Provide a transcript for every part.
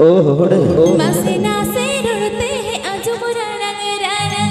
masih nasi rute aju murana ngerana.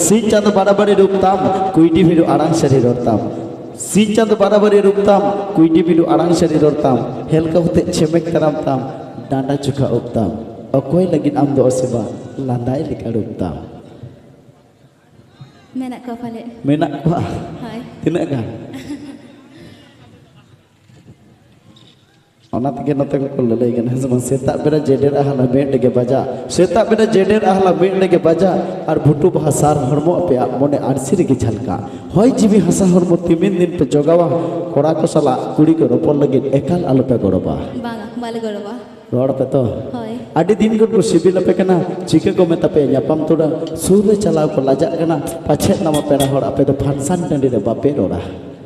Singh चाँद बराबरी रूपताम कुईटी भिडु आड़ांग सारी रड़ताम सिंह चाँद बराबरी रूपताम कुईटी भिडु आड़ांग सारी रड़ताम हेलका होते छेमेक तरामताम डांडा चुका उपताम अकोय लगिन आम दो असेबा लांदाय लेका रूपताम Menak ko pala. menak kuah Hai. tidak kan Ona tege note ko lelai kan sama setak beda jeder ahla bed lege baja setak beda jeder ahla bed lege baja ar bhutu bahasar hormo ape mone arsi rege jhalka hoy jibi hasa hormo timin din pe jogawa kora ko sala kuri ko ropor lagi ekal alo pe goroba Banga, bala goroba. rod pe to Hai. adi din ko sibil ape kana chike ko meta pe nyapam toda sure chalao ko lajak kana pache nama pera hor ape to function tandi re bape rora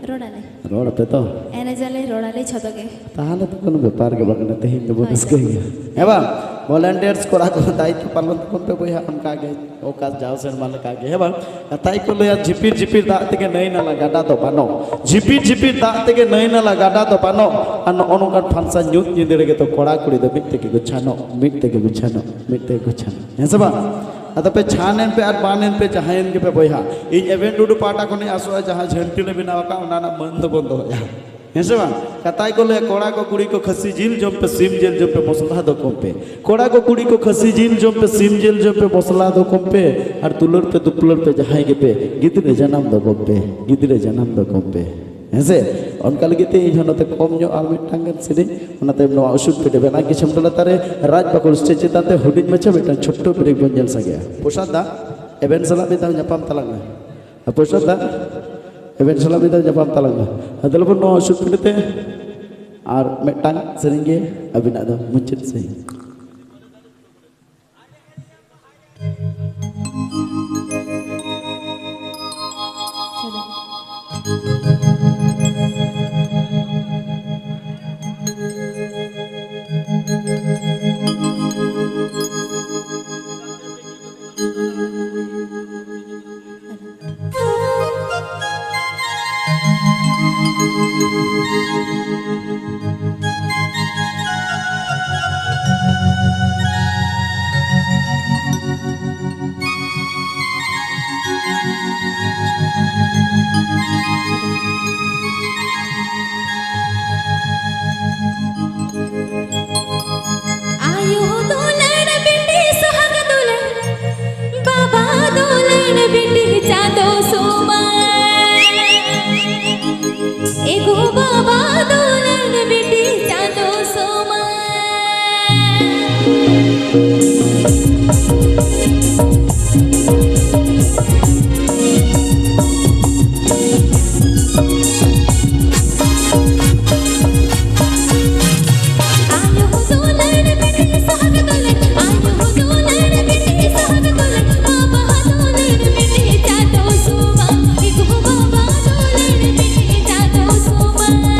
Rodale. rod ape to Ena jale rodale chotoke. তাহলে তো কোনো ব্যাপার কে বাগনে তেহিন তো bonus কই হেবা volunteers করা কো দায়িত্ব পালন করতে বইয়া আমকা আগে ও কাজ যাও সেন মানে কাগে হেবা তাই কো লয়া ঝিপির ঝিপির দা থেকে নই নালা গাডা তো পানো ঝিপির ঝিপির দা থেকে নই নালা গাডা তো পানো আর অনুকার ফানসা নিউত নিদে রেগে তো কড়া কুড়ি দে মিট থেকে গুছানো মিট থেকে গুছানো হেসবা आता पे छानेन पे और बानेन पे जहायन के पे बइहा इन इवेंट डुडु पाटा कोने आसो जहां झंटी ले बिना का उनाना बंद बंद हो जा हेसे बा कताई को ले कोड़ा को कुड़ी को खसी जिल जम पे सिम जिल जम पे मसला दो कम पे कोड़ा को कुड़ी को खसी जिल जम पे सिम जिल जम पे मसला दो कम पे और तुलर पे दुपलर पे जहां के पे गिदरे जन्म दो कम पे गिदरे जन्म दो कम पे हेसे उनका लगे ते इन हनते कम जो आर मिटांगन सिरी उनते नो औषध पे बेना कि छमतला तारे राज बकुल स्टेज ताते हुडिन मचा बेटा छोटो ब्रेक बंजल सगया पोशाद दा एवेंट सला बेता जपाम तलांग पोशाद दा एवेंट सला बेता जपाम तलांग अदल नो औषध पे आर मिटांग सरिंगे अबिना दो मुचित सही Ayo dolan bindi sohag dolan, Baba dolan bindi chado soma. Ego Baba dolan bindi chado soma. Baba dolan bindi chado soma.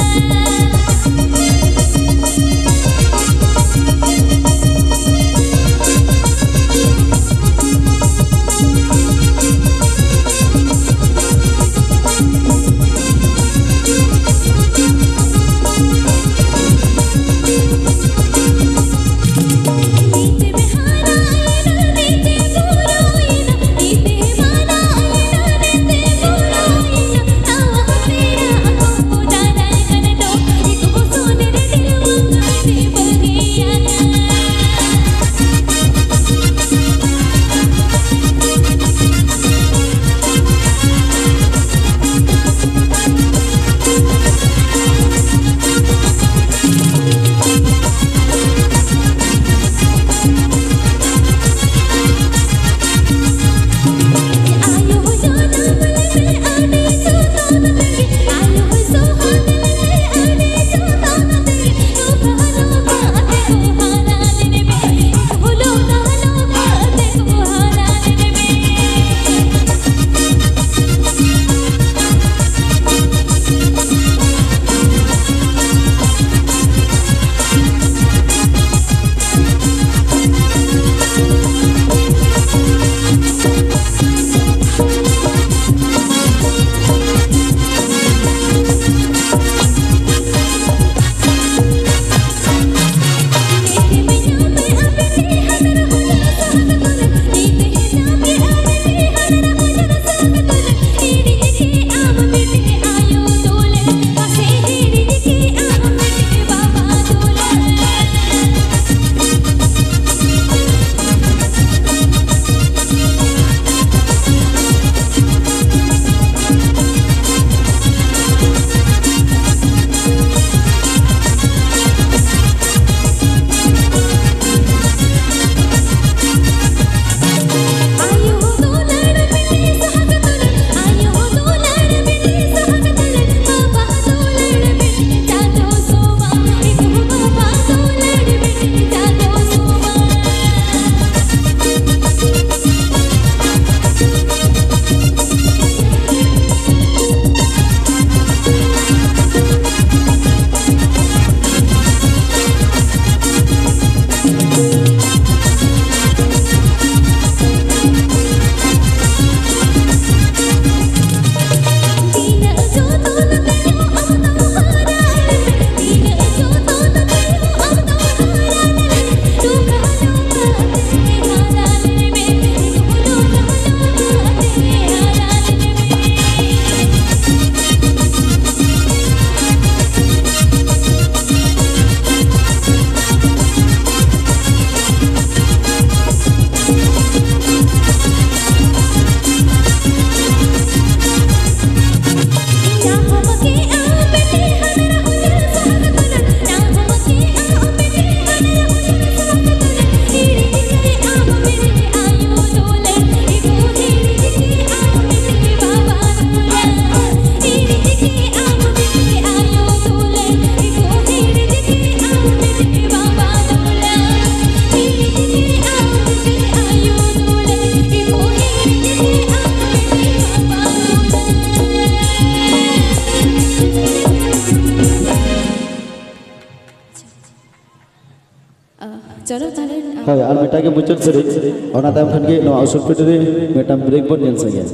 चलो ताले ᱦᱳᱭ ᱟᱨ ᱢᱤᱫᱴᱟᱝ ᱜᱮ ᱢᱩᱪᱟᱹᱫ ᱥᱮᱨᱮᱧ ᱚᱱᱟ ᱛᱟᱭᱚᱢ ᱠᱷᱟᱱ ᱜᱮ ᱱᱚᱣᱟ ᱩᱥᱩᱞ ᱯᱤᱴᱷᱟᱹ ᱨᱮ ᱢᱤᱫᱴᱟᱝ ᱵᱨᱮᱠ ᱵᱚᱱ ᱧᱮᱞ ᱥᱟᱸᱜᱮᱭᱟ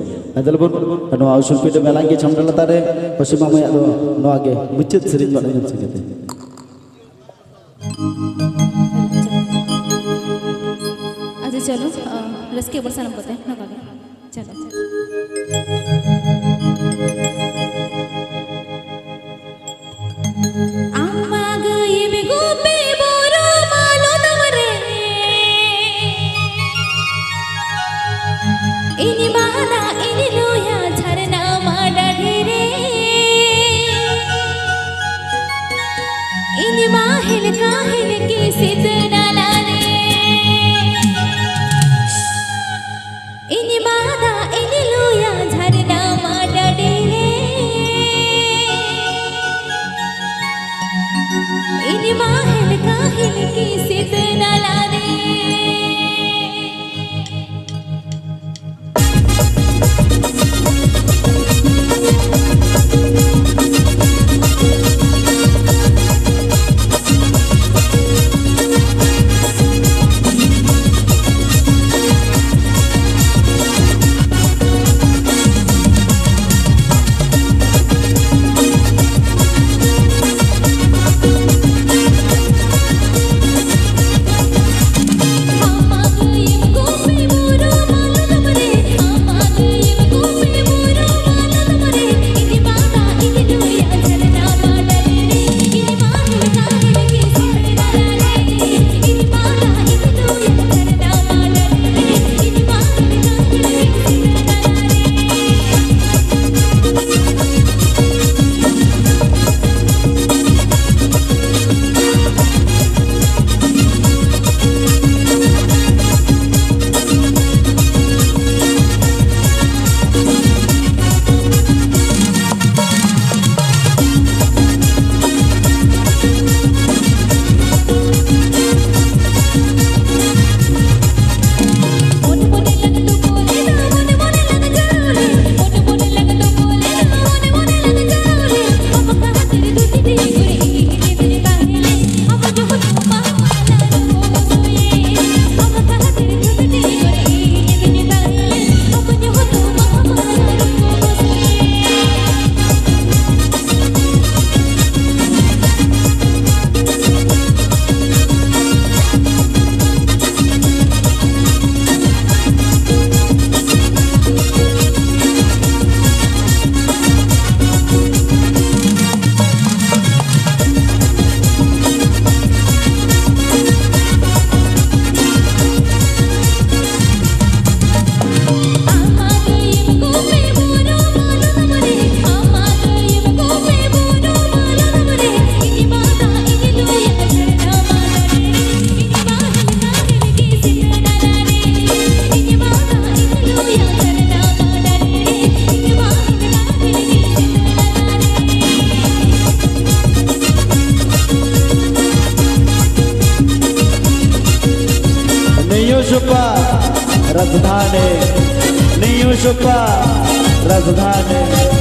ᱟᱫᱚ ᱵᱚᱱ ᱱᱚᱣᱟ ᱩᱥᱩᱞ ᱯᱤᱴᱷᱟᱹ ᱢᱮᱞᱟ ᱜᱮ ᱪᱷᱟᱢᱰᱟ ᱞᱟᱛᱟᱨ ᱨᱮ ᱦᱚᱥᱤ ᱢᱟᱢᱟᱭᱟᱜ ᱫᱚ ᱱᱚᱣᱟ ᱜᱮ ᱢᱩᱪᱟᱹᱫ ᱥᱮᱨᱮᱧ ᱵᱚᱱ ᱧᱮᱞ ᱥᱟᱸᱜᱮᱭᱟ अच्छा चलो रस के बरसात बताए ना काले चलो अम्मा गई में गोपी बोरो मालो तमरे इनी बाला इनी लोया झरना माडा ढेरे इनी माहिल काहिल की सितना लाले इनी बाला इनी लोया झरना माडा ढेरे इनी माहिल काहिल की सितना लाले राजधानी राजधानी